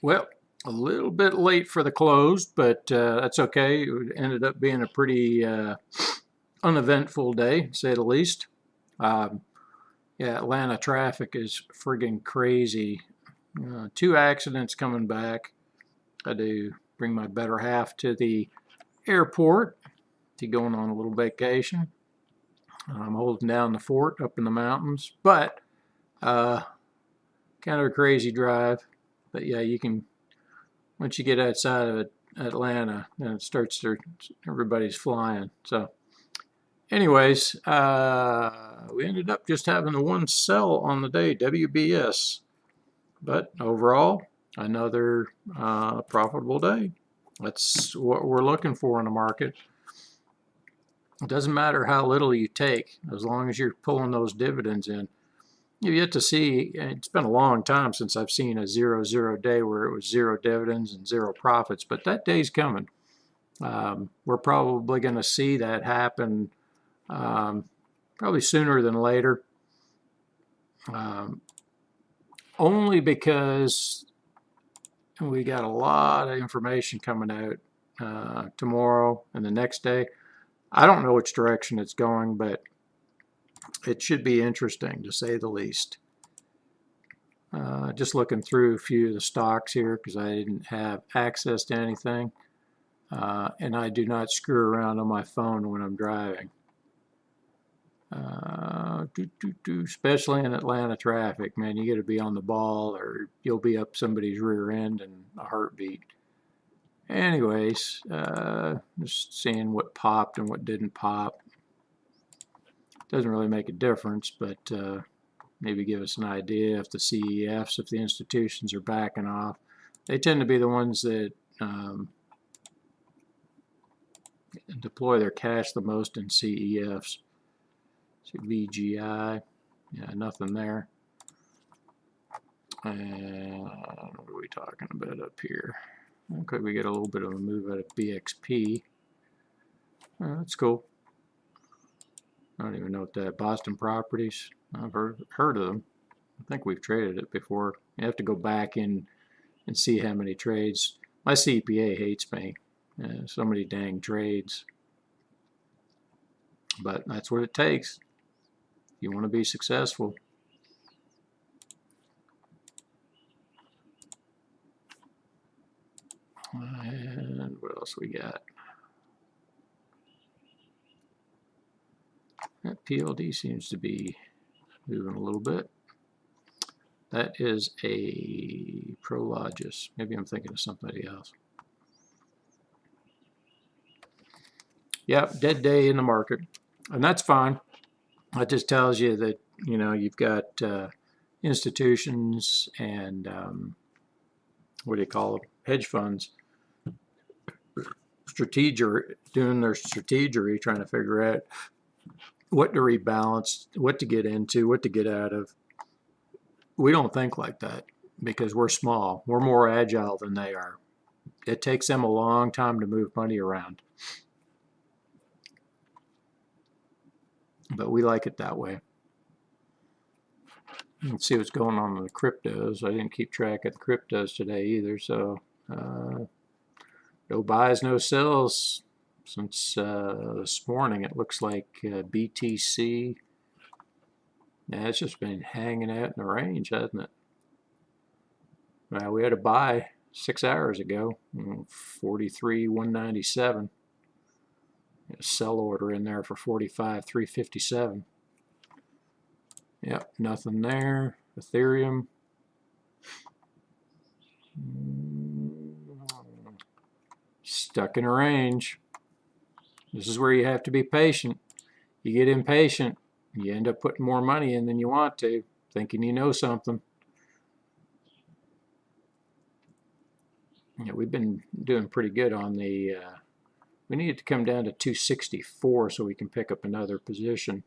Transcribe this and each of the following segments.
Well, a little bit late for the close, but that's okay. It ended up being a pretty uneventful day, to say the least. Um, yeah, Atlanta traffic is friggin' crazy. Two accidents coming back. I do bring my better half to the airport to going on a little vacation. I'm holding down the fort up in the mountains, but uh, kind of a crazy drive. But yeah, you can once you get outside of Atlanta, then it starts to everybody's flying. So, anyways, we ended up just having the one sell on the day, WBS. But overall, another profitable day. That's what we're looking for in the market. It doesn't matter how little you take, as long as you're pulling those dividends in. You've yet to see, it's been a long time since I've seen a 0-0 day where it was zero dividends and zero profits, but that day's coming. We're probably going to see that happen probably sooner than later, um, only because we got a lot of information coming out tomorrow and the next day. I don't know which direction it's going, but it should be interesting to say the least. Just looking through a few of the stocks here because I didn't have access to anything. And I do not screw around on my phone when I'm driving. Especially in Atlanta traffic, man, you got to be on the ball or you'll be up somebody's rear end in a heartbeat. Anyways, just seeing what popped and what didn't pop. Doesn't really make a difference, but maybe give us an idea if the CEFs, if the institutions are backing off. They tend to be the ones that deploy their cash the most in CEFs. So VGI, yeah, nothing there. And what are we talking about up here? Okay, we get a little bit of a move out of BXP. That's cool. I don't even know what that Boston Properties. I've heard of them. I think we've traded it before. You have to go back in and see how many trades. My CPA hates me. So many dang trades. But that's what it takes. If you want to be successful. And what else we got? That PLD seems to be moving a little bit. That is a Prologis. Maybe I'm thinking of somebody else. Yep, dead day in the market. And that's fine. That just tells you that, you know, you've got institutions and what do you call them? Hedge funds doing their strategery, trying to figure out what to rebalance, what to get into, what to get out of. We don't think like that because we're small. We're more agile than they are. It takes them a long time to move money around. But we like it that way. Let's see what's going on in the cryptos. I didn't keep track of the cryptos today either, so no buys, no sells since this morning. It looks like BTC, yeah, it's just been hanging out in the range, hasn't it? Well, we had a buy 6 hours ago, 43,197. A sell order in there for 45,357. Yep, nothing there. Ethereum. Stuck in a range. This is where you have to be patient. You get impatient, you end up putting more money in than you want to, thinking you know something. Yeah, we've been doing pretty good on the, we need it to come down to 264 so we can pick up another position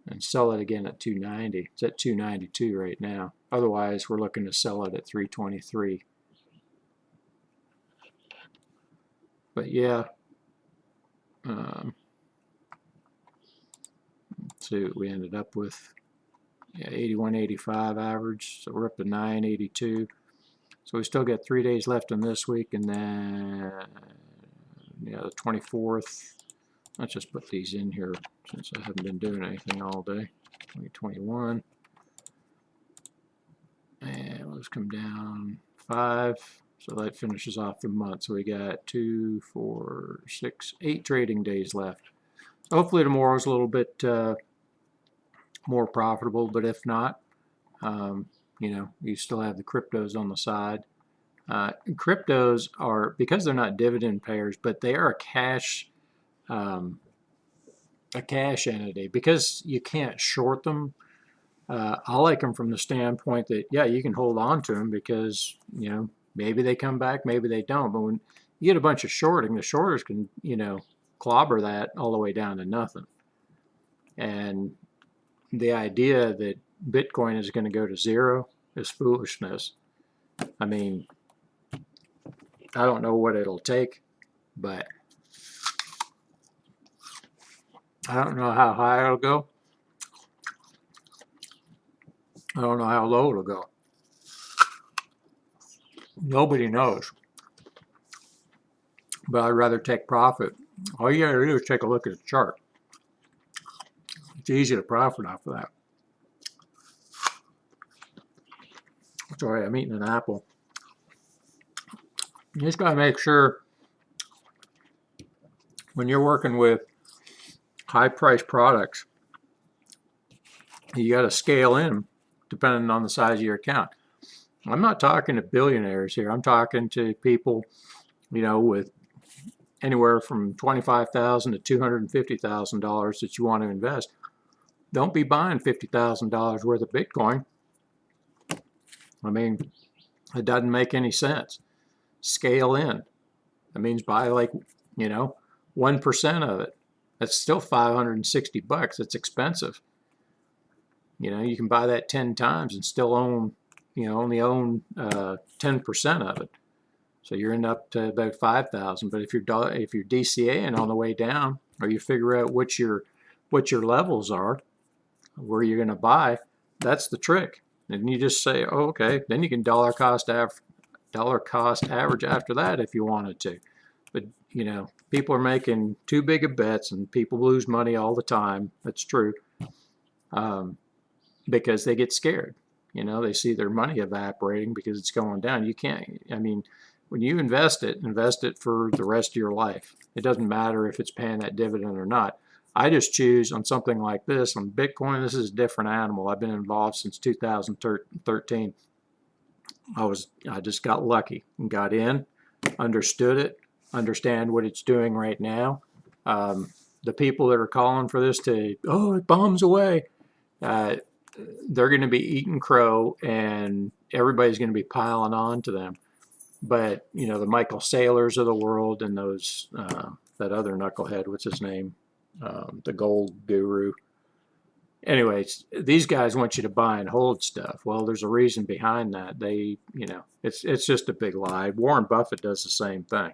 and sell it again at 290. It's at 292 right now. Otherwise, we're looking to sell it at 323. But yeah, let's see what we ended up with. Yeah, 81.85 average, so we're up to 982. So we still got 3 days left in this week, and then yeah, the 24th. Let's just put these in here since I haven't been doing anything all day. 2021. And let's come down 5. So that finishes off the month. So we got 2, 4, 6, 8 trading days left. So hopefully tomorrow's a little bit more profitable, but if not, you know, you still have the cryptos on the side. Cryptos are, because they're not dividend payers, but they are a cash entity. Because you can't short them, I like them from the standpoint that, yeah, you can hold on to them because, you know, maybe they come back, maybe they don't. But when you get a bunch of shorting, the shorters can, you know, clobber that all the way down to nothing. And the idea that Bitcoin is going to go to zero is foolishness. I mean, I don't know what it'll take, but I don't know how high it'll go. I don't know how low it'll go. Nobody knows. But I'd rather take profit. All you gotta do is take a look at the chart. It's easy to profit off of that. Sorry, I'm eating an apple. You just gotta make sure when you're working with high-priced products, you gotta scale in depending on the size of your account. I'm not talking to billionaires here. I'm talking to people, you know, with anywhere from $25,000 to $250,000 that you want to invest. Don't be buying $50,000 worth of Bitcoin. I mean, it doesn't make any sense. Scale in. That means buy like, you know, 1% of it. That's still $560. It's expensive. You know, you can buy that 10 times and still own, you know, only own 10% of it. So you're in up to about 5,000. But if you're DCAing on the way down, or you figure out what your levels are, where you're going to buy, that's the trick. And you just say, oh, okay, then you can dollar cost average after that if you wanted to. But you know, people are making too big of bets, and people lose money all the time. That's true, because they get scared. You know, they see their money evaporating because it's going down. You can't. I mean, when you invest it for the rest of your life. It doesn't matter if it's paying that dividend or not. I just choose on something like this. On Bitcoin, this is a different animal. I've been involved since 2013. I just got lucky and got in, understood it, understand what it's doing right now. The people that are calling for this to, oh, it bombs away, they're going to be eating crow, and everybody's going to be piling on to them. But, you know, the Michael Saylors of the world and those, that other knucklehead, what's his name? The gold guru. Anyways, these guys want you to buy and hold stuff. Well, there's a reason behind that. They, you know, it's just a big lie. Warren Buffett does the same thing.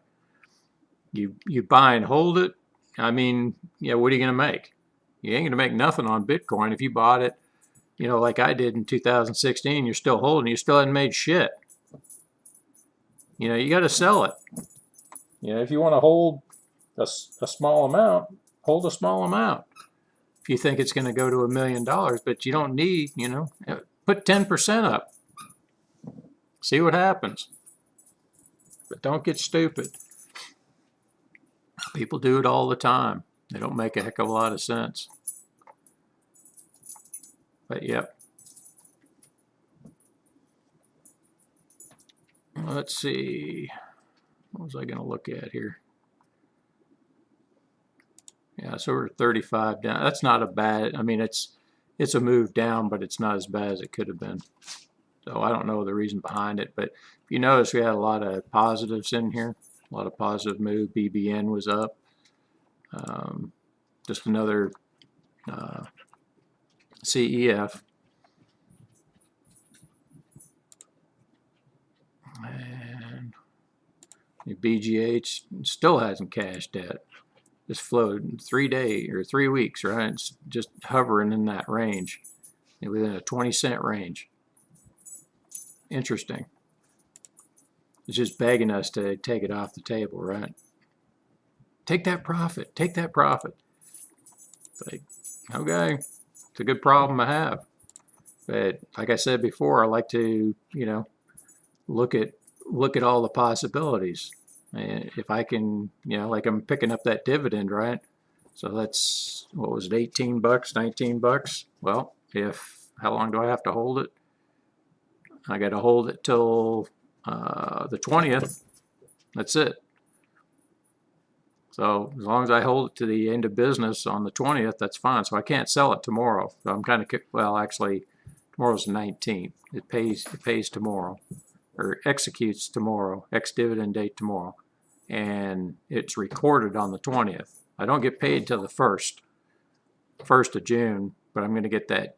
You buy and hold it. I mean, yeah, what are you going to make? You ain't going to make nothing on Bitcoin. If you bought it, you know, like I did in 2016, you're still holding. You still hadn't made shit. You know, you got to sell it. You know, if you want to hold a small amount, hold a small amount. If you think it's going to go to $1 million, but you don't need, you know, put 10% up. See what happens. But don't get stupid. People do it all the time. They don't make a heck of a lot of sense. But yep. Let's see. What was I going to look at here? Yeah, so we're 35 down. That's not a bad, I mean, it's a move down, but it's not as bad as it could have been. So I don't know the reason behind it, but if you notice, we had a lot of positives in here, a lot of positive move. BBN was up. Just another CEF. And BGH still hasn't cashed yet. Just flowed 3 days or 3 weeks, right? It's just hovering in that range, within a 20-cent range. Interesting. It's just begging us to take it off the table, right? Take that profit. Take that profit. Like, okay, it's a good problem to have. But like I said before, I like to, look at all the possibilities. And if I can, like I'm picking up that dividend, right? So that's, what was it, 18 bucks, 19 bucks? Well, how long do I have to hold it? I got to hold it till the 20th. That's it. So as long as I hold it to the end of business on the 20th, that's fine. So I can't sell it tomorrow. So I'm kind of, well, actually, tomorrow's the 19th. It pays tomorrow, or executes tomorrow, ex-dividend date tomorrow. And it's recorded on the 20th. I don't get paid till the 1st of June, but I'm going to get that,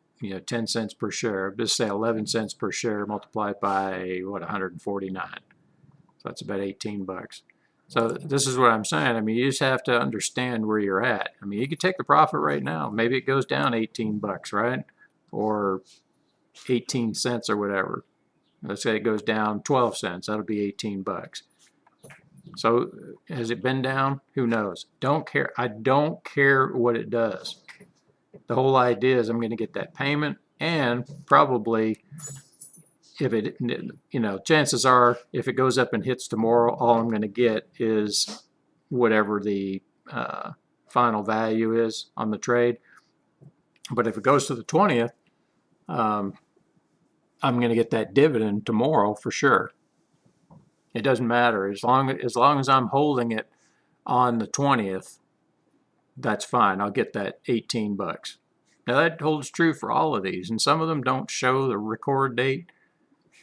10 cents per share. Just say 11 cents per share multiplied by, 149. So that's about 18 bucks. So this is what I'm saying. I mean, you just have to understand where you're at. I mean, you could take the profit right now. Maybe it goes down 18 bucks, right? Or 18 cents or whatever. Let's say it goes down 12 cents. That'll be 18 bucks. So has it been down? Who knows? Don't care. I don't care what it does. The whole idea is I'm going to get that payment, and probably if it, chances are if it goes up and hits tomorrow, all I'm going to get is whatever the final value is on the trade. But if it goes to the 20th, I'm going to get that dividend tomorrow for sure. It doesn't matter. As long as I'm holding it on the 20th, that's fine. I'll get that 18 bucks. Now that holds true for all of these, and some of them don't show the record date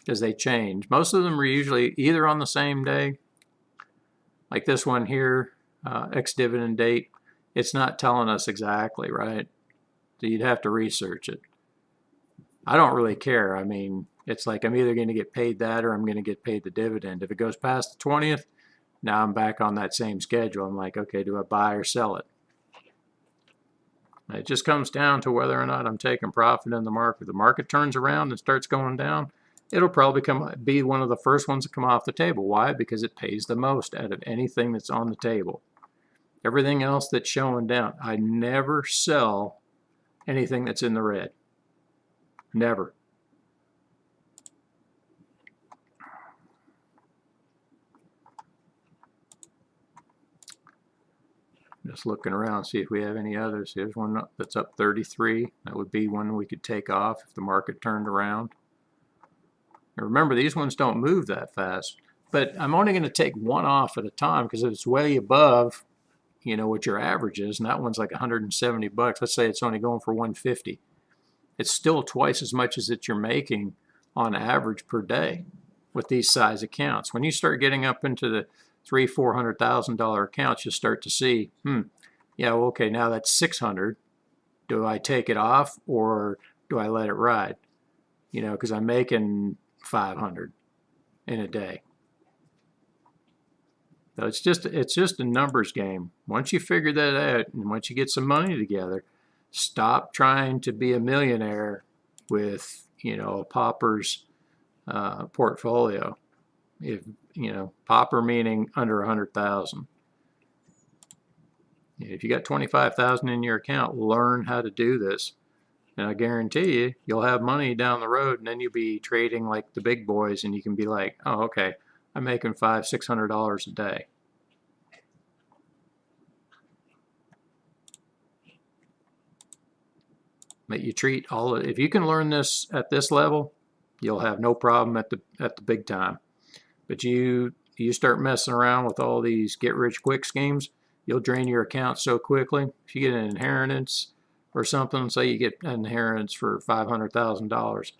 because they change. Most of them are usually either on the same day, like this one here, ex-dividend date. It's not telling us exactly, right? So you'd have to research it. I don't really care. I mean, it's like I'm either going to get paid that or I'm going to get paid the dividend. If it goes past the 20th, now I'm back on that same schedule. I'm like, okay, do I buy or sell it? It just comes down to whether or not I'm taking profit in the market. If the market turns around and starts going down, it'll probably be one of the first ones to come off the table. Why? Because it pays the most out of anything that's on the table. Everything else that's showing down, I never sell anything that's in the red. Never. Just looking around, see if we have any others. Here's one that's up 33. That would be one we could take off if the market turned around. And remember, these ones don't move that fast. But I'm only going to take one off at a time because it's way above, what your average is. And that one's like 170 bucks. Let's say it's only going for 150. It's still twice as much as that you're making on average per day with these size accounts. When you start getting up into the $300,000-$400,000 accounts, you start to see, yeah, well, okay, now that's 600. Do I take it off or do I let it ride? Because I'm making 500 in a day. So it's just a numbers game. Once you figure that out and once you get some money together, stop trying to be a millionaire with, a pauper's portfolio. If pauper meaning under 100,000. If you got 25,000 in your account, learn how to do this, and I guarantee you, you'll have money down the road, and then you'll be trading like the big boys, and you can be like, oh, okay, I'm making $500-$600 a day. But you treat if you can learn this at this level, you'll have no problem at the big time. But you start messing around with all these get-rich-quick schemes, you'll drain your account so quickly. If you get an inheritance or something, say you get an inheritance for $500,000, if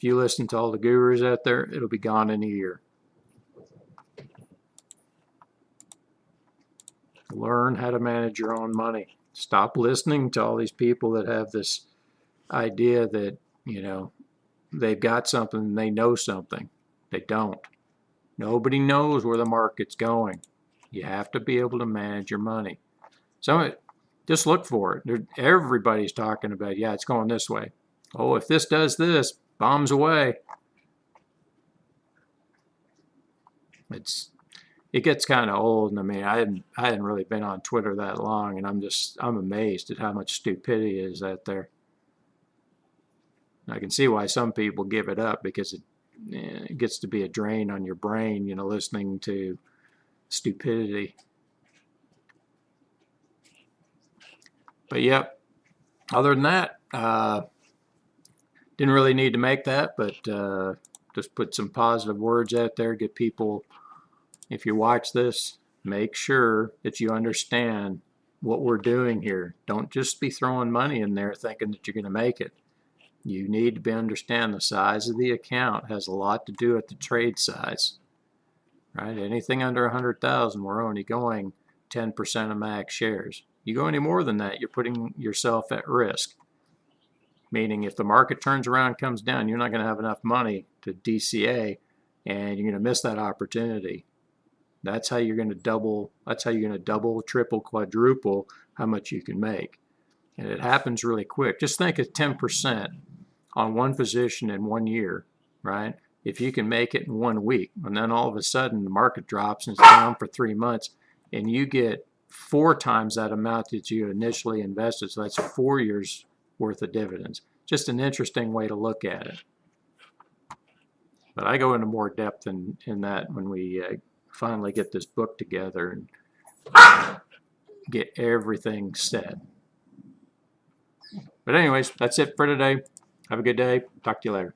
you listen to all the gurus out there, it'll be gone in a year. Learn how to manage your own money. Stop listening to all these people that have this idea that, they've got something, they know something. They don't. Nobody knows where the market's going. You have to be able to manage your money. So just look for it. Everybody's talking about, yeah, it's going this way. Oh, if this does this, bombs away. it gets kind of old. And I mean, I hadn't really been on Twitter that long, and I'm amazed at how much stupidity is out there. I can see why some people give it up, because it gets to be a drain on your brain, you know, listening to stupidity. But yep, other than that, didn't really need to make that, but just put some positive words out there. Get people, if you watch this, make sure that you understand what we're doing here. Don't just be throwing money in there thinking that you're going to make it. You need to understand the size of the account has a lot to do with the trade size, right? Anything under 100,000, we're only going 10% of max shares. You go any more than that, you're putting yourself at risk. Meaning if the market turns around and comes down, you're not going to have enough money to DCA, and you're going to miss that opportunity. That's how you're going to double. That's how you're going to double, triple, quadruple how much you can make. And it happens really quick. Just think of 10% on one position in 1 year, right? If you can make it in 1 week, and then all of a sudden the market drops and it's down for 3 months, and you get 4 times that amount that you initially invested. So that's 4 years worth of dividends. Just an interesting way to look at it. But I go into more depth in that when we finally get this book together and get everything set. But anyways, that's it for today. Have a good day. Talk to you later.